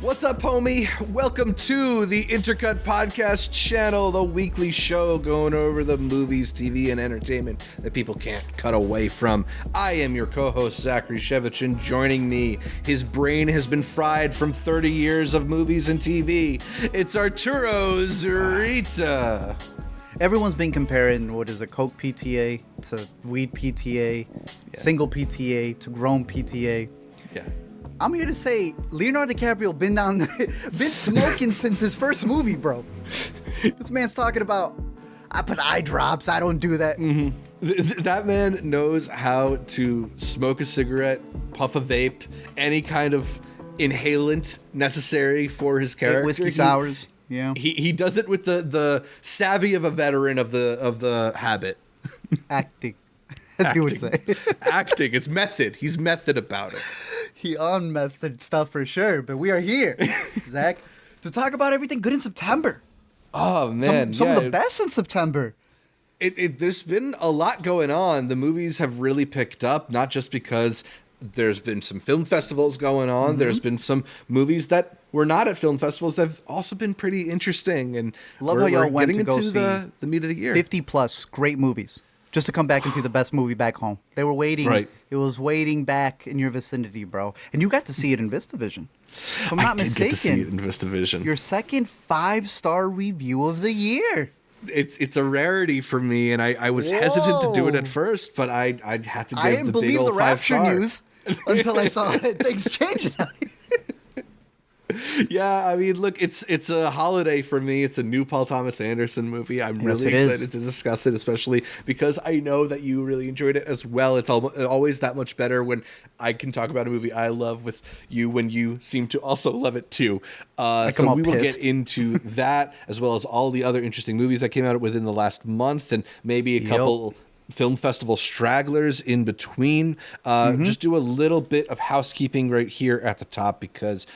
What's up, homie? Welcome to the Intercut podcast channel, the weekly show going over the movies, TV, and entertainment that people can't cut away from. I am your co-host, Zachary Shevich, and joining me, his brain has been fried from 30 years of movies and TV. It's Arturo Zurita. Everyone's been comparing, what is it, Coke PTA to weed PTA, single PTA to grown PTA. Yeah. I'm here to say Leonardo DiCaprio been smoking since his first movie, bro. This man's talking about, I put eye drops, I don't do that. Mm-hmm. That man knows how to smoke a cigarette, puff a vape, any kind of inhalant necessary for his character. Whiskey sours. Yeah. He does it with the savvy of a veteran of the habit. Acting, as you would say. Acting. It's method. He's method about it. He on method stuff for sure, but we are here, Zach, to talk about everything good in September. Oh, man. Some of the best in September. There's been a lot going on. The movies have really picked up, not just because there's been some film festivals going on. Mm-hmm. There's been some movies that were not at film festivals that have also been pretty interesting. And love how y'all went to go see the meat of the year. 50 plus great movies just to come back and see the best movie back home. They were waiting. Right. It was waiting back in your vicinity, bro. And you got to see it in VistaVision. If I'm not mistaken, get to see it in VistaVision. Your second 5-star review of the year. It's a rarity for me, and I was hesitant to do it at first, but I had to give the big old 5 star. I didn't believe the Rapture news until I saw things changing out here. Yeah, I mean, look, it's a holiday for me. It's a new Paul Thomas Anderson movie. I'm really excited to discuss it, especially because I know that you really enjoyed it as well. It's always that much better when I can talk about a movie I love with you when you seem to also love it too. So we will get into that as well as all the other interesting movies that came out within the last month and maybe a couple film festival stragglers in between. Just do a little bit of housekeeping right here at the top because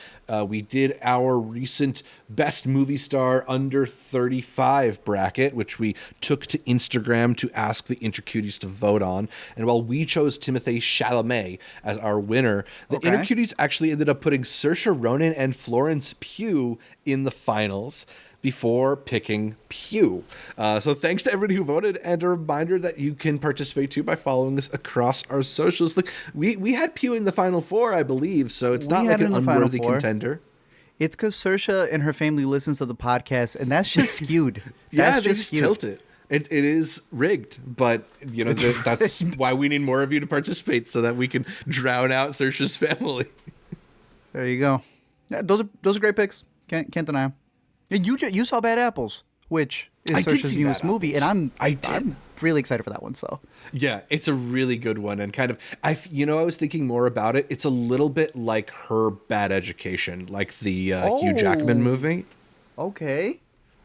we did our recent best movie star under 35 bracket, which we took to Instagram to ask the Intercuties to vote on. And while we chose Timothée Chalamet as our winner, the Intercuties actually ended up putting Saoirse Ronan and Florence Pugh in the finals before picking Pew. So thanks to everybody who voted, and a reminder that you can participate too by following us across our socials. Look, we had Pew in the Final Four, I believe, so it's not like an unworthy contender. It's because Saoirse and her family listens to the podcast, and that's just skewed. They just tilt it. It is rigged, but you know that's why we need more of you to participate so that we can drown out Saoirse's family. There you go. Yeah, those are great picks. Can't deny them. And you saw Bad Apples, which is Saoirse's newest movie, and I'm really excited for that one. So yeah, it's a really good one, and kind of I was thinking more about it. It's a little bit like her Bad Education, like the Hugh Jackman movie. Okay.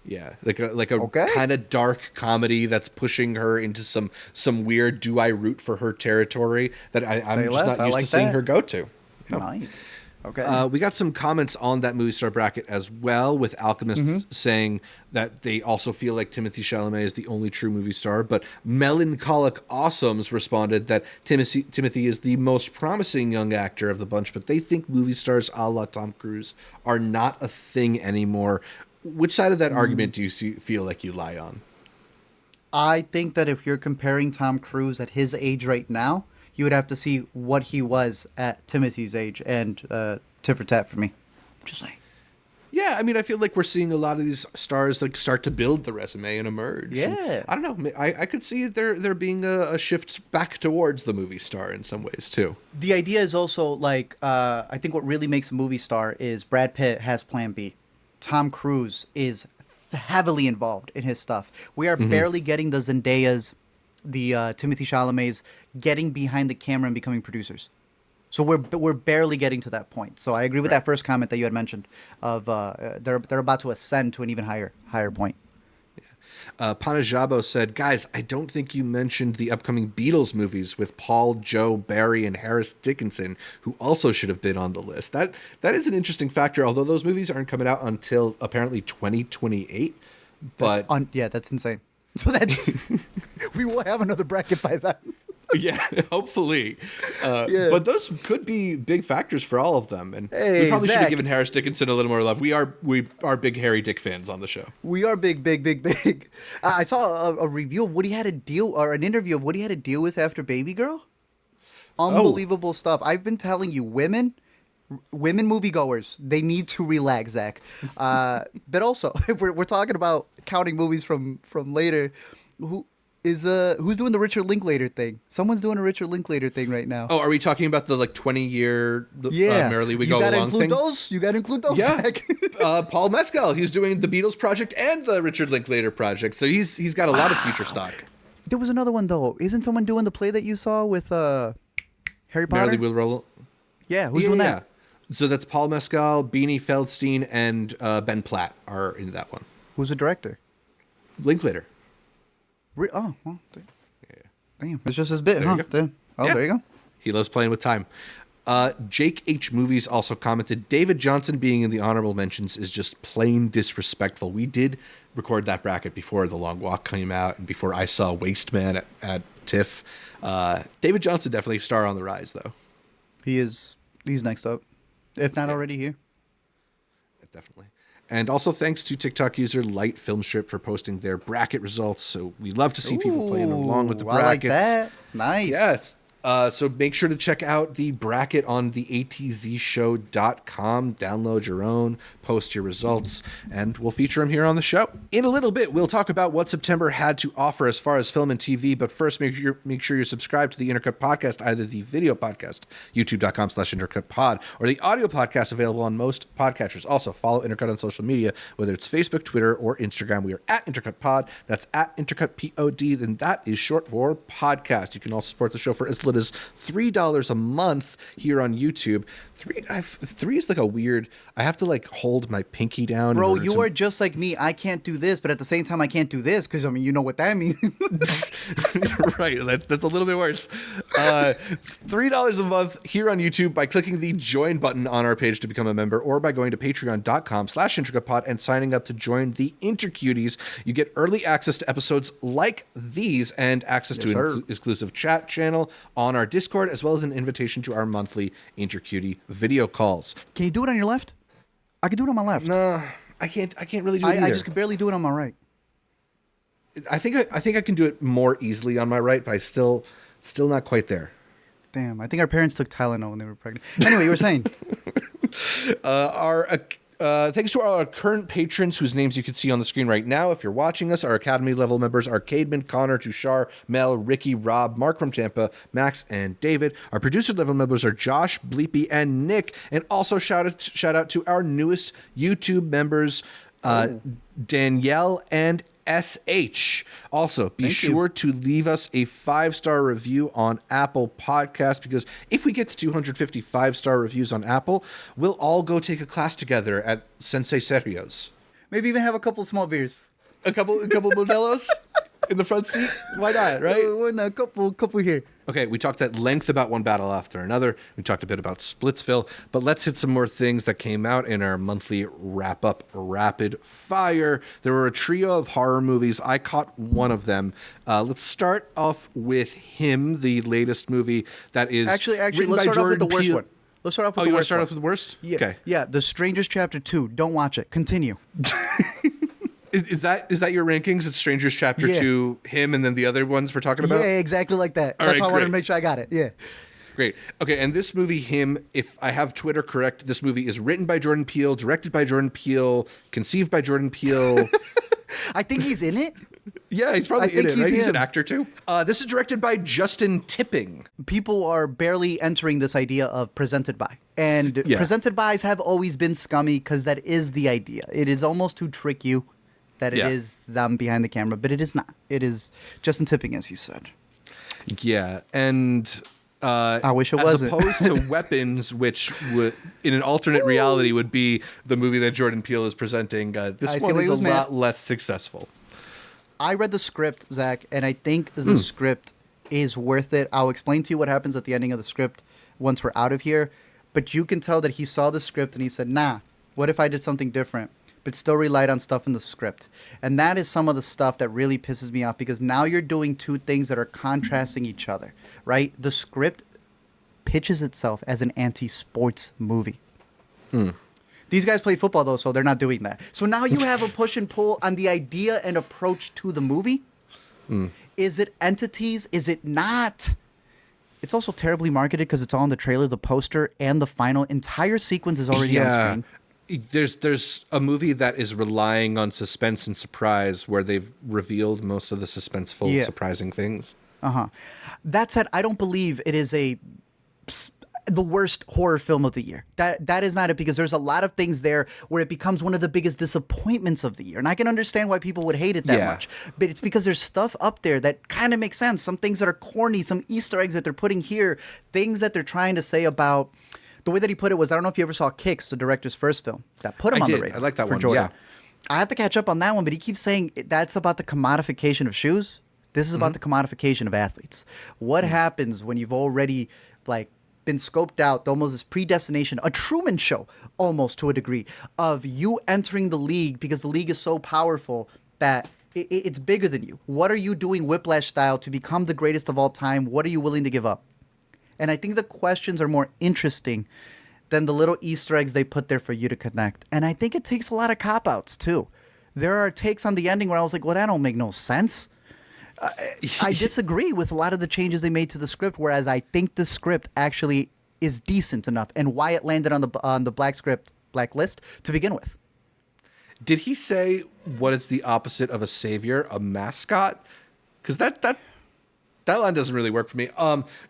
Yeah, like a kind of dark comedy that's pushing her into some weird do I root for her territory that I'm just not used to seeing her go to. Nice. Okay. We got some comments on that movie star bracket as well, with Alchemists saying that they also feel like Timothée Chalamet is the only true movie star. But Melancholic Awesomes responded that Timothy is the most promising young actor of the bunch, but they think movie stars a la Tom Cruise are not a thing anymore. Which side of that argument do you feel like you lie on? I think that if you're comparing Tom Cruise at his age right now, you would have to see what he was at Timothy's age, and tit for tat for me. Just saying. Yeah, I mean, I feel like we're seeing a lot of these stars like start to build the resume and emerge. Yeah. And I don't know. I could see there being a shift back towards the movie star in some ways, too. The idea is also, like, I think what really makes a movie star is Brad Pitt has Plan B. Tom Cruise is heavily involved in his stuff. We are barely getting the Zendayas, the Timothée Chalamets getting behind the camera and becoming producers. So we're barely getting to that point. So I agree with that first comment that you had mentioned of they're about to ascend to an even higher point. Panajabo said, guys, I don't think you mentioned the upcoming Beatles movies with Paul, Joe, Barry, and Harris Dickinson, who also should have been on the list. That is an interesting factor, although those movies aren't coming out until apparently 2028. But that's insane. So that's we will have another bracket by then. Yeah, hopefully. But those could be big factors for all of them. And we probably should have given Harris Dickinson a little more love. We are big Harry Dick fans on the show. We are big. I saw a review of what he had to deal, or an interview of what he had to deal with after Baby Girl. Unbelievable stuff. I've been telling you, women moviegoers, they need to relax, Zach. But also, we're talking about counting movies from later. Who's doing the Richard Linklater thing? Someone's doing a Richard Linklater thing right now. Oh, are we talking about the 20-year Merrily We Go Along thing? You got to include those. Yeah. Zach. Paul Mescal, he's doing the Beatles project and the Richard Linklater project, so he's got a lot of future stock. There was another one though. Isn't someone doing the play that you saw with Harry Potter? Merrily We Roll. Yeah, who's doing that? So that's Paul Mescal, Beanie Feldstein, and Ben Platt are in that one. Who's the director? Linklater. Oh, well, damn. It's just his bit, huh? There you go. He loves playing with time. Jake H. Movies also commented, David Johnson being in the honorable mentions is just plain disrespectful. We did record that bracket before The Long Walk came out and before I saw Waste Man at TIFF. David Johnson definitely a star on the rise, though. He's next up, if not already here. Definitely. And also thanks to TikTok user Light Film Strip for posting their bracket results. So we love to see people playing along with the brackets. I like that. Nice. Yes. So make sure to check out the bracket on the atzshow.com. Download your own, post your results, and we'll feature them here on the show. In a little bit, we'll talk about what September had to offer as far as film and TV. But first, make sure you're subscribed to the Intercut podcast, either the video podcast, youtube.com/intercutpod, or the audio podcast available on most podcatchers. Also, follow Intercut on social media, whether it's Facebook, Twitter, or Instagram. We are at IntercutPod. That's at IntercutPod, and that is short for podcast. You can also support the show for as little as $3 a month here on YouTube. Three is like a weird. I have to like hold my pinky down. Bro, you are just like me. I can't do this, but at the same time, I can't do this because you know what that means. Right. That's a little bit worse. $3 a month here on YouTube by clicking the join button on our page to become a member, or by going to patreon.com/intercutpod and signing up to join the Intercuties. You get early access to episodes like these and access to an exclusive chat channel on our Discord, as well as an invitation to our monthly Intercutie video calls. Can you do it on your left? I can do it on my left. No, I can't really do it either. I just can barely do it on my right. I think I can do it more easily on my right, but I still not quite there. Damn, I think our parents took Tylenol when they were pregnant. Anyway, you were saying. Thanks to our current patrons, whose names you can see on the screen right now. If you're watching us, our Academy level members are Cademan, Connor, Tushar, Mel, Ricky, Rob, Mark from Tampa, Max, and David. Our producer level members are Josh, Bleepy, and Nick. And also shout out to our newest YouTube members, Danielle and SH. Also, be sure to leave us a 5-star review on Apple Podcasts, because if we get to 250 5-star reviews on Apple, we'll all go take a class together at Sensei Serio's. Maybe even have a couple small beers. A couple Modelos in the front seat? Why not, right? A couple here. Okay, we talked at length about one battle after another. We talked a bit about Splitsville, but let's hit some more things that came out in our monthly wrap-up rapid fire. There were a trio of horror movies. I caught one of them. Let's start off with Him, the latest movie that is actually, written let's by start off with Jordan the worst Peele. one. Let's start off with you the want to worst start one. off with the worst? Yeah. Okay. Yeah, The Strangers Chapter 2. Don't watch it. Continue. Is that your rankings? It's Strangers Chapter 2, Him, and then the other ones we're talking about? Yeah, exactly like that. All That's right, why I wanted to great. make sure I got it. Yeah. Great. Okay, and this movie, Him, if I have Twitter correct, this movie is written by Jordan Peele, directed by Jordan Peele, conceived by Jordan Peele. I think he's in it. Yeah, he's probably in it, right? He's him. an actor, too. This is directed by Justin Tipping. People are barely entering this idea of presented by. And presented bys have always been scummy because that is the idea. It is almost to trick you that it is them behind the camera, but it is not. It is Justin Tipping, as you said. Yeah, and I wish it as wasn't. opposed to Weapons, which would, in an alternate reality would be the movie that Jordan Peele is presenting, this one is a lot less successful. I read the script, Zach, and I think the script is worth it. I'll explain to you what happens at the ending of the script once we're out of here. But you can tell that he saw the script and he said, nah, what if I did something different? but still relied on stuff in the script. And that is some of the stuff that really pisses me off, because now you're doing two things that are contrasting each other, right? The script pitches itself as an anti-sports movie. These guys play football, though, so they're not doing that. So now you have a push and pull on the idea and approach to the movie. Is it entities? Is it not? It's also terribly marketed because it's all in the trailer, the poster, and the final entire sequence is already on screen. There's a movie that is relying on suspense and surprise where they've revealed most of the suspenseful, surprising things. That said, I don't believe it is the worst horror film of the year. That is not it, because there's a lot of things there where it becomes one of the biggest disappointments of the year. And I can understand why people would hate it that much. But it's because there's stuff up there that kind of makes sense. Some things that are corny, some Easter eggs that they're putting here, things that they're trying to say about. The way that he put it was, I don't know if you ever saw Kicks, the director's first film. That put him on the radar. I like that one. Jordan. I have to catch up on that one, but he keeps saying that's about the commodification of shoes. This is about the commodification of athletes. What happens when you've already been scoped out, almost this predestination, a Truman Show almost to a degree, of you entering the league because the league is so powerful that it's bigger than you. What are you doing Whiplash style to become the greatest of all time? What are you willing to give up? And I think the questions are more interesting than the little Easter eggs they put there for you to connect. And I think it takes a lot of cop-outs too. There are takes on the ending where I was like, well, that don't make no sense. I disagree with a lot of the changes they made to the script, whereas I think the script actually is decent enough, and why it landed on the blacklist to begin with. Did he say what is the opposite of a savior? A mascot? Because that line doesn't really work for me.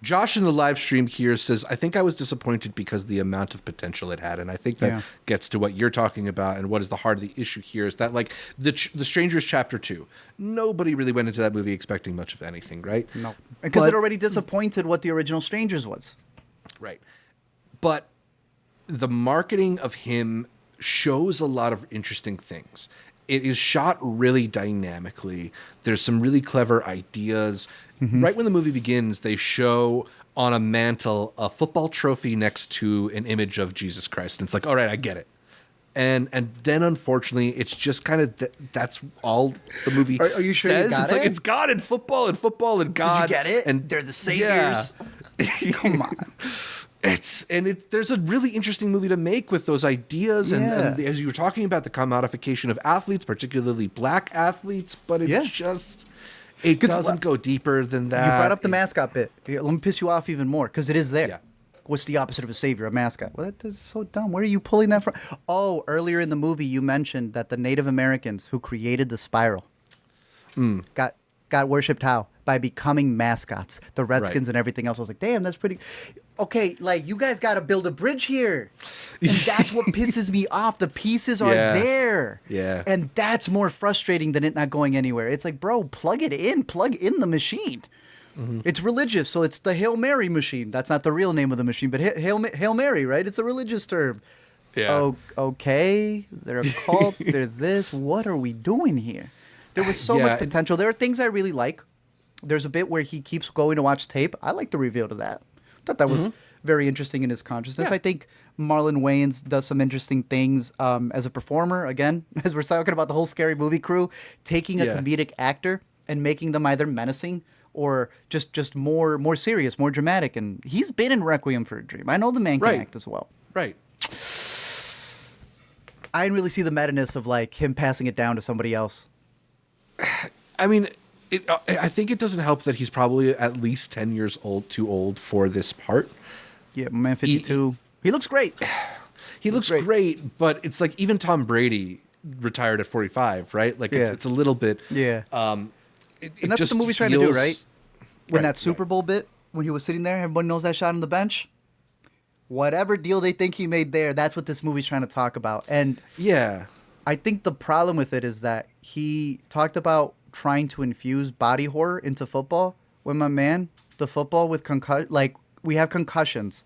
Josh in the live stream here says, I think I was disappointed because the amount of potential it had. And I think that gets to what you're talking about, and what is the heart of the issue here is that, like, the Strangers Chapter 2, nobody really went into that movie expecting much of anything, right? No. Because it already disappointed what the original Strangers was. Right. But the marketing of him shows a lot of interesting things. It is shot really dynamically. There's some really clever ideas. Right when the movie begins, they show on a mantle a football trophy next to an image of Jesus Christ. And it's like, all right, I get it. And then, unfortunately, it's just kind of that's all the movie are you sure says. You got it's it? like, it's God and football and God. Did you get it? And they're the saviors. Yeah. Come on. There's a really interesting movie to make with those ideas, and as you were talking about, the commodification of athletes, particularly black athletes, but it doesn't go deeper than that. You brought up the mascot bit. Here, let me piss you off even more, because it is there. Yeah. What's the opposite of a savior? A mascot. Well, that's so dumb. Where are you pulling that from? Oh, earlier in the movie, you mentioned that the Native Americans who created the spiral got worshipped how? By becoming mascots. The Redskins and everything else. I was like, damn, that's pretty... Okay, like, you guys got to build a bridge here. And that's what pisses me off. The pieces are there. Yeah. And that's more frustrating than it not going anywhere. It's like, bro, plug it in. Plug in the machine. It's religious, so it's the Hail Mary machine. That's not the real name of the machine, but Hail Mary, right? It's a religious term. Yeah. Oh, okay. They're a cult. They're this. What are we doing here? There was so much potential. There are things I really like. There's a bit where he keeps going to watch tape. I like the reveal to that. I thought that was very interesting in his consciousness. Yeah. I think Marlon Wayans does some interesting things as a performer. Again, as we're talking about the whole Scary Movie crew, taking a comedic actor and making them either menacing or just more serious, more dramatic. And he's been in Requiem for a Dream. I know the man can act as well. Right. I didn't really see the meta-ness of like him passing it down to somebody else. I mean, I think it doesn't help that he's probably at least 10 years too old for this part. Yeah, man, 52. He looks great. He looks great, but it's like even Tom Brady retired at 45, right? Like it's a little bit. Yeah. And that's what the movie's trying to do, right? When that Super Bowl bit, when he was sitting there, everybody knows that shot on the bench. Whatever deal they think he made there, that's what this movie's trying to talk about. And I think the problem with it is that he talked about trying to infuse body horror into football. When my man, the football with we have concussions.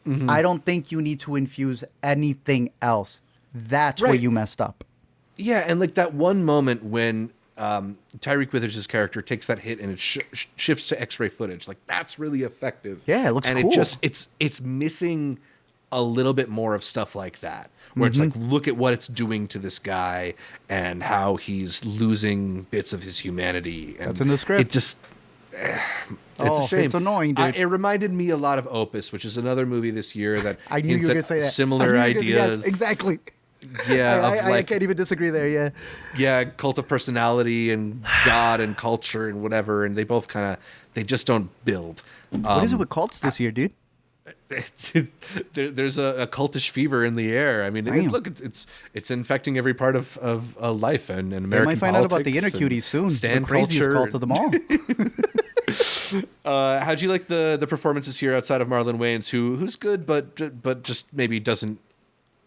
I don't think you need to infuse anything else. That's where you messed up. Yeah, and like that one moment when Tyreek Withers' character takes that hit and it shifts to X-ray footage, like that's really effective. Yeah, it looks cool. And it's missing a little bit more of stuff like that, where it's like, look at what it's doing to this guy and how he's losing bits of his humanity. And that's in the script. It just, it's a shame. It's annoying, dude. It reminded me a lot of Opus, which is another movie this year that I knew you were going to say that. Similar ideas. Yes, exactly. Yeah, I can't even disagree there. Yeah. Yeah, cult of personality and God and culture and whatever, and they both they just don't build. What is it with cults this year, dude? There's a cultish fever in the air. I mean, look, it's infecting every part of life and American politics. We might find out about the Intercuties soon. The craziest cult of them all. How'd you like the performances here outside of Marlon Wayans, who's good, but just maybe doesn't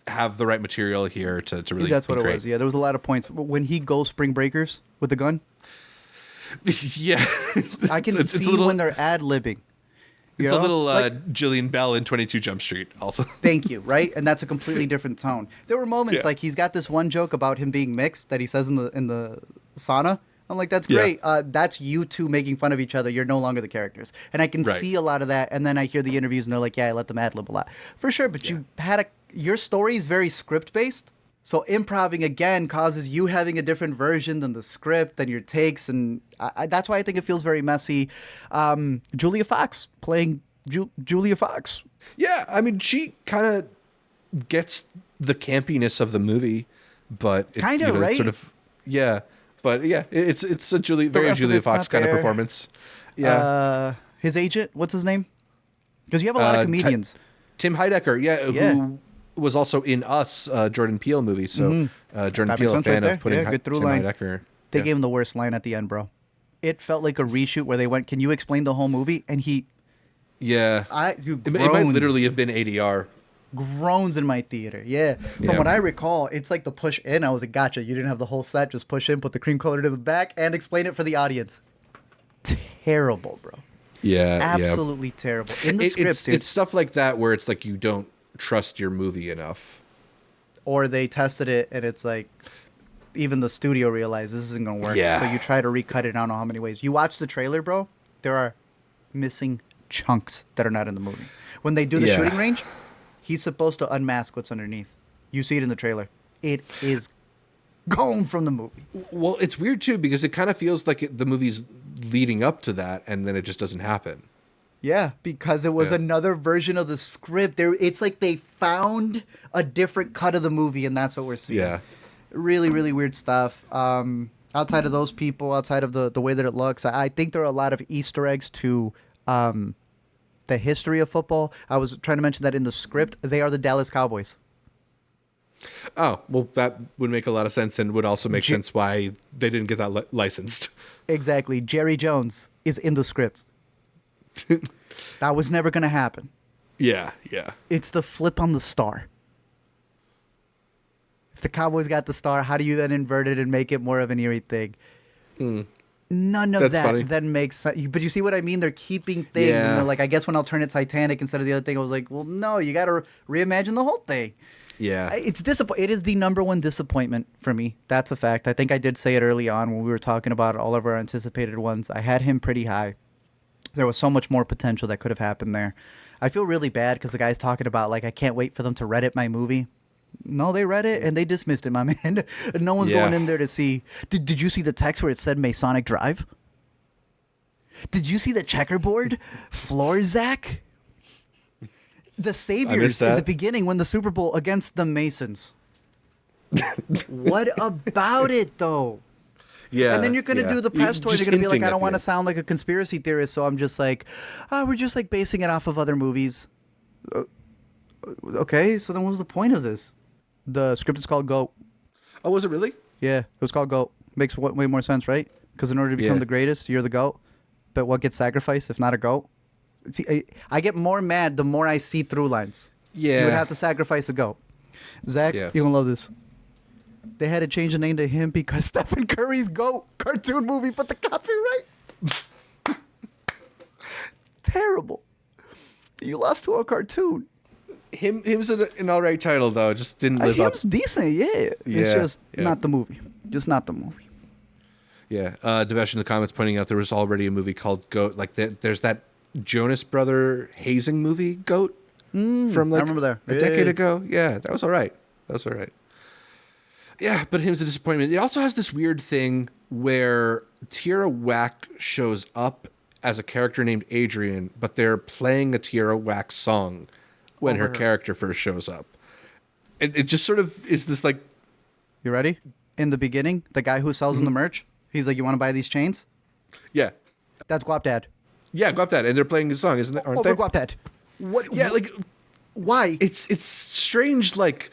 have the right material here to really. That's what be it great. was. Yeah, there was a lot of points when he goes Spring Breakers with the gun. Yeah, I can see when they're ad-libbing. It's a little Jillian Bell in 22 Jump Street also. Thank you, right? And that's a completely different tone. There were moments like he's got this one joke about him being mixed that he says in the sauna. I'm like, that's great. That's you two making fun of each other. You're no longer the characters. And I can see a lot of that. And then I hear the interviews and they're like, yeah, I let them ad-lib a lot. For sure, but you had your story is very script-based. So improving again causes you having a different version than the script and your takes, and that's why I think it feels very messy. Julia Fox playing Julia Fox. Yeah, I mean, she kind of gets the campiness of the movie, but kind of right. Sort of, yeah, but yeah, it's a very Julia Fox kind of performance. Yeah, his agent, what's his name? Because you have a lot of comedians. Tim Heidecker, who was also in Us, Jordan Peele movie. So Jordan Peele, a fan of putting Tim Heidecker. They gave him the worst line at the end, bro. It felt like a reshoot where they went, can you explain the whole movie? And he... Yeah. It might literally have been ADR. Groans in my theater, yeah. From what I recall, it's like the push in. I was like, gotcha, you didn't have the whole set. Just push in, put the cream color to the back, and explain it for the audience. Terrible, bro. Yeah. Absolutely terrible. In the script, dude. It's stuff like that where it's like you don't trust your movie enough, or they tested it and it's like even the studio realized this isn't gonna work, so you try to recut it. I don't know how many ways. You watch the trailer, bro, there are missing chunks that are not in the movie. When they do the shooting range, he's supposed to unmask what's underneath. You see it in the trailer. It is gone from the movie. Well, it's weird too because it kind of feels like the movie's leading up to that and then it just doesn't happen. Yeah, because it was another version of the script. It's like they found a different cut of the movie, and that's what we're seeing. Yeah. Really, really weird stuff. Outside of those people, outside of the way that it looks, I think there are a lot of Easter eggs to the history of football. I was trying to mention that in the script. They are the Dallas Cowboys. Oh, well, that would make a lot of sense and would also make sense why they didn't get that licensed. Exactly. Jerry Jones is in the script. That was never going to happen. Yeah. It's the flip on the star. If the Cowboys got the star, how do you then invert it and make it more of an eerie thing? None of that then makes sense. But you see what I mean? They're keeping things. Yeah. And they're like, I guess when I'll turn it Titanic instead of the other thing, I was like, well, no, you got to reimagine the whole thing. Yeah. It is the number one disappointment for me. That's a fact. I think I did say it early on when we were talking about all of our anticipated ones. I had him pretty high. There was so much more potential that could have happened there. I feel really bad because the guy's talking about, like, I can't wait for them to Reddit my movie. No, they read it and they dismissed it, my man. No one's going in there to see. Did you see the text where it said Masonic Drive? Did you see the checkerboard floor, Zach? The Saviors at the beginning when the Super Bowl against the Masons. What about it, though? Yeah. And then you're going to do the press tour. You're going to be like, I don't want to sound like a conspiracy theorist, so I'm just like, we're just like basing it off of other movies. Okay, so then what was the point of this? The script is called GOAT. Oh, was it really? Yeah, it was called GOAT. Makes way more sense, right? Because in order to become the greatest, you're the GOAT. But what gets sacrificed if not a GOAT? See, I get more mad the more I see through lines. Yeah. You would have to sacrifice a GOAT. Zach, you're going to love this. They had to change the name to him because Stephen Curry's GOAT cartoon movie put the copyright. Terrible. You lost to a cartoon. Him was an all right title, though. It just didn't live up. It was decent, yeah. It's just not the movie. Just not the movie. Yeah. Devesh in the comments pointing out there was already a movie called GOAT. Like, there's that Jonas Brother hazing movie, GOAT. from like I remember that. a decade ago. Yeah, that was all right. Yeah, but him's a disappointment. It also has this weird thing where Tierra Whack shows up as a character named Adrian, but they're playing a Tierra Whack song when her character first shows up. It just sort of is this like... You ready? In the beginning, the guy who sells him the merch, he's like, you want to buy these chains? Yeah. That's Guap Dad. Yeah, Guap Dad. And they're playing his song, isn't it? Aren't they? Guap Dad. What? Yeah, like... Why? It's strange, like...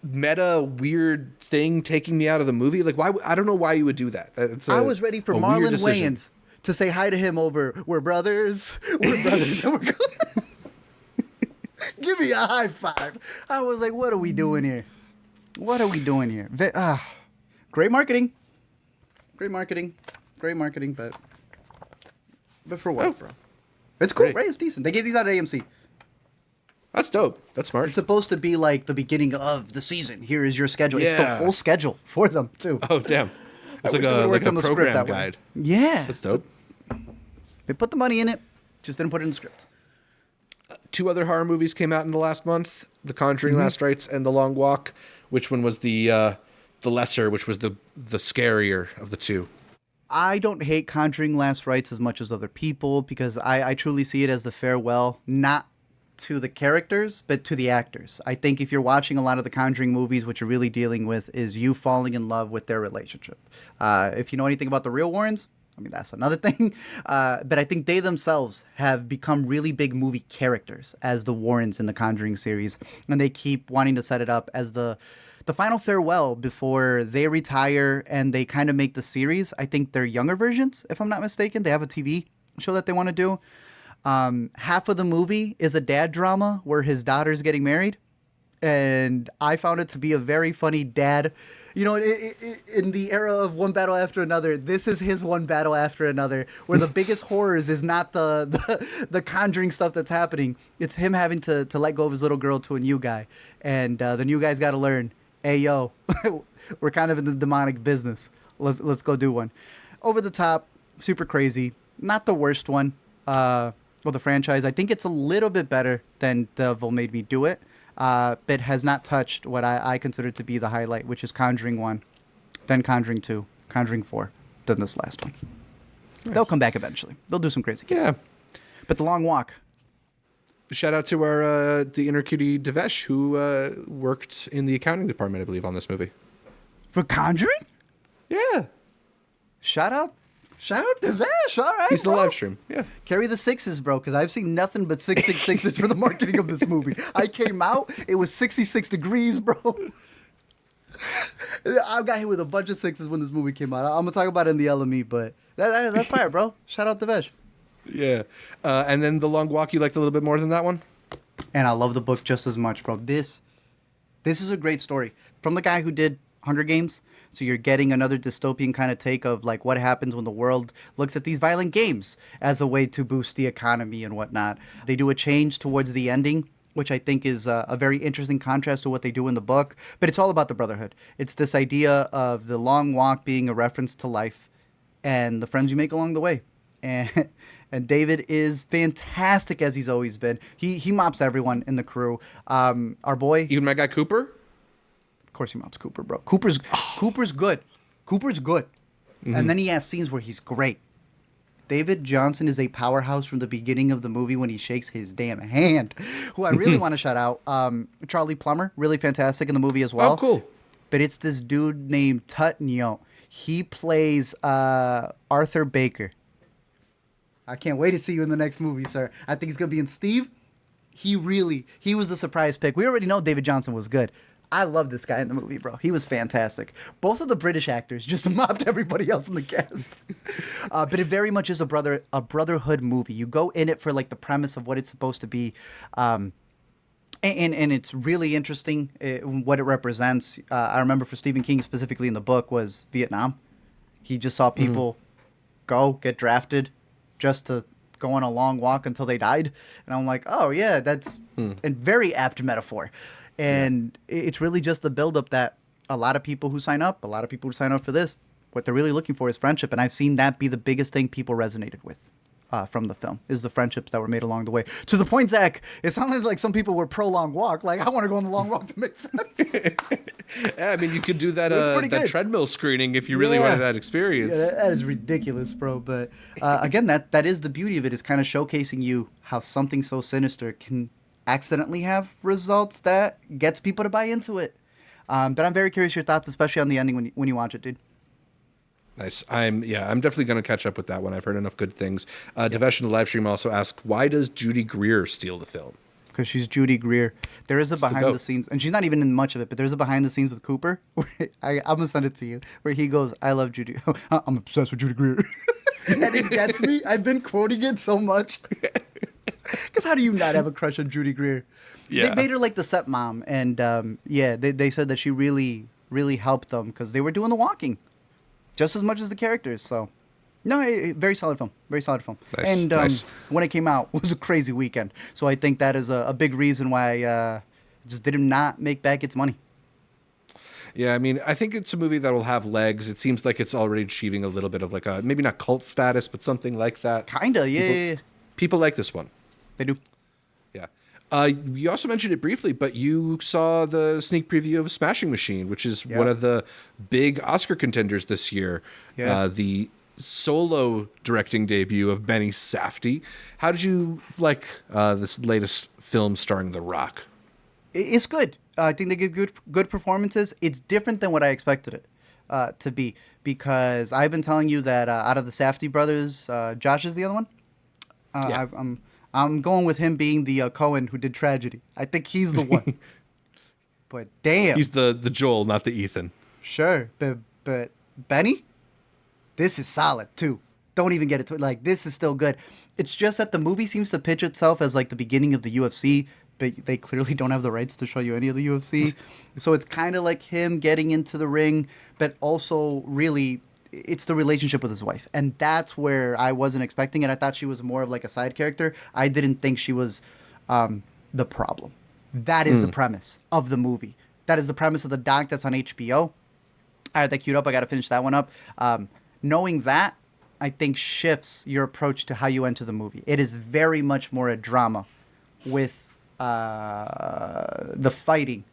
meta weird thing taking me out of the movie. Like, why? I don't know why you would do that. I was ready for Marlon Wayans to say hi to him over, we're brothers, and we're going. Give me a high five. I was like, what are we doing here? Great marketing, but for what, bro? It's cool, right? It's decent. They gave these out at AMC. That's dope. That's smart. It's supposed to be like the beginning of the season. Here is your schedule. Yeah. It's the whole schedule for them, too. Oh, damn. It's like a program guide. Yeah. That's dope. They put the money in it, just didn't put it in the script. 2 other horror movies came out in the last month. The Conjuring Last Rites and The Long Walk. Which one was the lesser, which was the scarier of the 2? I don't hate Conjuring Last Rites as much as other people because I truly see it as the farewell, not to the characters, but to the actors. I think if you're watching a lot of the Conjuring movies, what you're really dealing with is you falling in love with their relationship. If you know anything about the real Warrens, I mean, that's another thing. But I think they themselves have become really big movie characters as the Warrens in the Conjuring series. And they keep wanting to set it up as the final farewell before they retire and they kind of make the series. I think they're younger versions, if I'm not mistaken. They have a TV show that they want to do. Half of the movie is a dad drama where his daughter's getting married. And I found it to be a very funny dad. You know, in the era of one battle after another, this is his one battle after another, where the biggest horrors is not the Conjuring stuff that's happening. It's him having to let go of his little girl to a new guy. And the new guy's got to learn, hey, yo, we're kind of in the demonic business. Let's go do one. Over the top, super crazy. Not the worst one. Well, the franchise, I think it's a little bit better than Devil Made Me Do It. But has not touched what I consider to be the highlight, which is Conjuring 1, then Conjuring 2, Conjuring 4, then this last one. Nice. They'll come back eventually. They'll do some crazy games. Yeah. But The Long Walk. Shout out to our the inner cutie Devesh, who worked in the accounting department, I believe, on this movie. For Conjuring? Yeah. Shout out Devesh. All right, he's in the live stream. Yeah. Carry the 6s, bro, because I've seen nothing but 666s for the marketing of this movie. I came out, it was 66 degrees, bro. I got hit with a bunch of 6s when this movie came out. I'm going to talk about it in the LME, but that's fire, bro. Shout out Devesh. Yeah. And then The Long Walk, you liked a little bit more than that one? And I love the book just as much, bro. This is a great story. From the guy who did Hunger Games. So you're getting another dystopian kind of take of like what happens when the world looks at these violent games as a way to boost the economy and whatnot. They do a change towards the ending, which I think is a very interesting contrast to what they do in the book. But it's all about the brotherhood. It's this idea of the long walk being a reference to life and the friends you make along the way. And David is fantastic as he's always been. He mops everyone in the crew. Our boy, even my guy Cooper. Of course he mops Cooper, bro. Cooper's good. Cooper's good. Mm-hmm. And then he has scenes where he's great. David Johnson is a powerhouse from the beginning of the movie when he shakes his damn hand. Who I really want to shout out. Charlie Plummer, really fantastic in the movie as well. Oh, cool. But it's this dude named Tut Nyo. He plays Arthur Baker. I can't wait to see you in the next movie, sir. I think he's going to be in Steve. He was the surprise pick. We already know David Johnson was good. I love this guy in the movie, bro. He was fantastic. Both of the British actors just mopped everybody else in the cast. But it very much is a brotherhood movie. You go in it for like the premise of what it's supposed to be. And it's really interesting what it represents. I remember for Stephen King specifically in the book was Vietnam. He just saw people get drafted just to go on a long walk until they died. And I'm like, oh yeah, that's a very apt metaphor. And it's really just the buildup that a lot of people who sign up for this, what they're really looking for is friendship. And I've seen that be the biggest thing people resonated with. from the film, is the friendships that were made along the way. To the point, Zach, it sounded like some people were pro long walk. Like, I want to go on the long walk to make friends. Yeah, I mean, you could do that that treadmill screening if you really wanted that experience. Yeah, that is ridiculous, bro. But again, that is the beauty of it, is kind of showcasing you how something so sinister can accidentally have results that gets people to buy into it. But I'm very curious your thoughts, especially on the ending when you watch it, dude. Nice. I'm definitely going to catch up with that one. I've heard enough good things. Devesh in the live stream also asked, why does Judy Greer steal the film? Because she's Judy Greer. There is a behind the scenes, and she's not even in much of it, but there's a behind the scenes with Cooper. Where I'm going to send it to you, where he goes, I love Judy. I'm obsessed with Judy Greer. And it gets me. I've been quoting it so much. Because how do you not have a crush on Judy Greer? Yeah. They made her like the stepmom, and they said that she really, really helped them because they were doing the walking just as much as the characters. So, no, very solid film. Very solid film. Nice, and when it came out, it was a crazy weekend. So I think that is a big reason why it just did not make back its money. Yeah, I mean, I think it's a movie that will have legs. It seems like it's already achieving a little bit of like a, maybe not cult status, but something like that. Kinda, yeah. People like this one. They do. Yeah. You also mentioned it briefly, but you saw the sneak preview of Smashing Machine, which is one of the big Oscar contenders this year. Yeah. The solo directing debut of Benny Safdie. How did you like this latest film starring The Rock? It's good. I think they give good performances. It's different than what I expected it to be, because I've been telling you that out of the Safdie brothers, Josh is the other one. I'm going with him being the Coen who did Tragedy. I think he's the one. But damn, he's the Joel, not the Ethan. Sure, but Benny, this is solid too. Don't even get it. Like, this is still good. It's just that the movie seems to pitch itself as like the beginning of the UFC, but they clearly don't have the rights to show you any of the UFC. So it's kind of like him getting into the ring, but also really it's the relationship with his wife. And that's where I wasn't expecting it. I thought she was more of like a side character. I didn't think she was the problem. That is the premise of the movie. That is the premise of the doc that's on HBO. I had that queued up. I got to finish that one up. Knowing that, I think shifts your approach to how you enter the movie. It is very much more a drama, with the fighting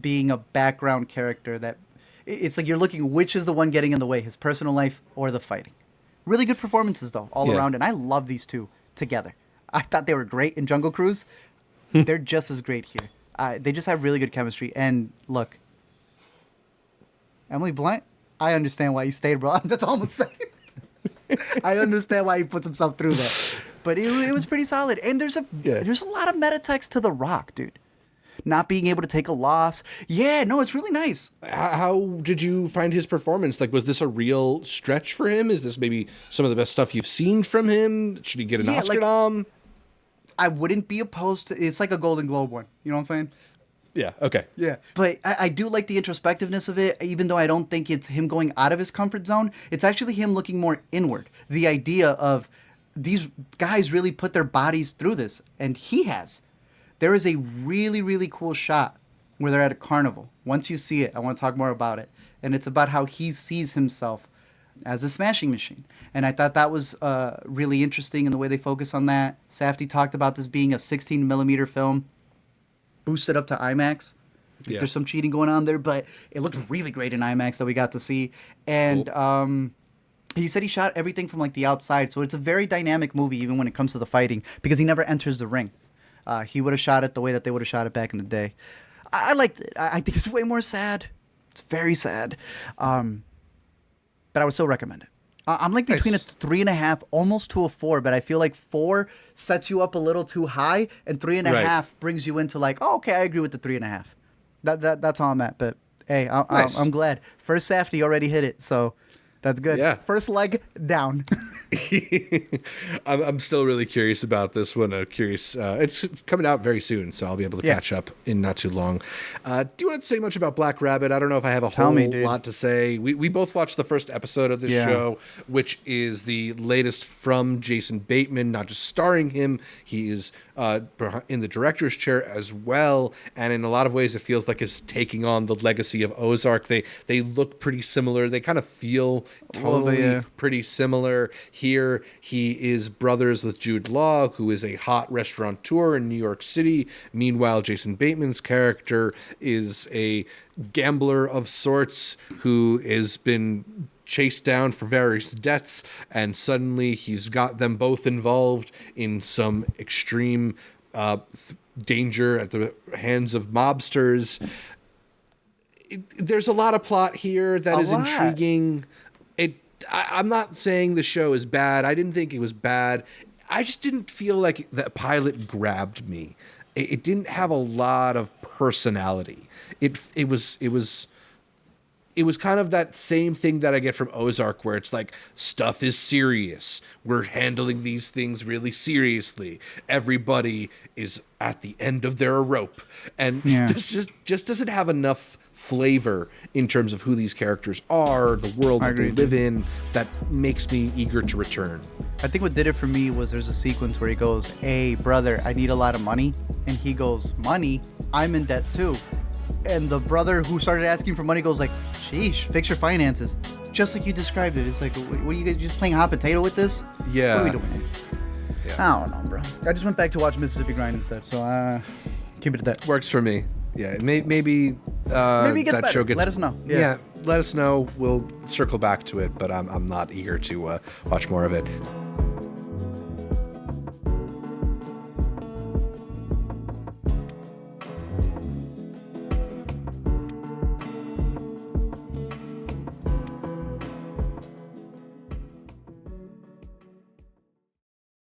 being a background character. That it's like you're looking, which is the one getting in the way, his personal life or the fighting. Really good performances though, all around, and I love these two together. I thought they were great in Jungle Cruise. They're just as great here. They just have really good chemistry. And look, Emily Blunt, I understand why he stayed, bro. That's all I'm saying. I understand why he puts himself through that. But it was pretty solid. And there's a lot of meta text to The Rock, dude. Not being able to take a loss. Yeah, no, it's really nice. How did you find his performance? Like, was this a real stretch for him? Is this maybe some of the best stuff you've seen from him? Should he get an Oscar nom? I wouldn't be opposed to. It's like a Golden Globe one. You know what I'm saying? Yeah, okay. Yeah. But I do like the introspectiveness of it, even though I don't think it's him going out of his comfort zone. It's actually him looking more inward. The idea of these guys really put their bodies through this, and he has. There is a really, really cool shot where they're at a carnival. Once you see it, I want to talk more about it. And it's about how he sees himself as a smashing machine. And I thought that was really interesting in the way they focus on that. Safdie talked about this being a 16 millimeter film, boosted up to IMAX. I think there's some cheating going on there, but it looks really great in IMAX that we got to see. And cool. He said he shot everything from like the outside, so it's a very dynamic movie even when it comes to the fighting, because he never enters the ring. He would have shot it the way that they would have shot it back in the day. I liked it. I think it's way more sad. It's very sad. But I would still recommend it. I'm like between a 3.5, almost to a 4, but I feel like 4 sets you up a little too high, and 3.5 brings you into like, oh, okay, I agree with the 3.5. That's all I'm at. But hey, I'm glad. First Safdie already hit it, so that's good. Yeah. First leg down. I'm still really curious about this one. It's coming out very soon, so I'll be able to catch up in not too long. Do you want to say much about Black Rabbit? I don't know if I have a whole lot to say. We both watched the first episode of this show, which is the latest from Jason Bateman, not just starring him. He is in the director's chair as well, and in a lot of ways it feels like it's taking on the legacy of Ozark. They look pretty similar. They kind of feel tonally pretty similar. Here, he is brothers with Jude Law, who is a hot restaurateur in New York City. Meanwhile, Jason Bateman's character is a gambler of sorts who has been chased down for various debts, and suddenly he's got them both involved in some extreme danger at the hands of mobsters. There's a lot of plot here that is intriguing. I'm not saying the show is bad. I didn't think it was bad. I just didn't feel like the pilot grabbed me. It didn't have a lot of personality. It was kind of that same thing that I get from Ozark, where it's like, stuff is serious. We're handling these things really seriously. Everybody is at the end of their rope. And this just doesn't have enough flavor in terms of who these characters are, the world that they live in, that makes me eager to return. I think what did it for me was there's a sequence where he goes, "Hey, brother, I need a lot of money." And he goes, "Money? I'm in debt too." And the brother who started asking for money goes like, "Sheesh, fix your finances." Just like you described it. It's like, what are you guys just playing hot potato with this? Yeah. What are we doing? Yeah. I don't know, bro. I just went back to watch Mississippi Grind instead, so keep it at that. Works for me. Yeah, maybe it gets that better. show gets. Let us know. Yeah, let us know. We'll circle back to it, but I'm not eager to watch more of it.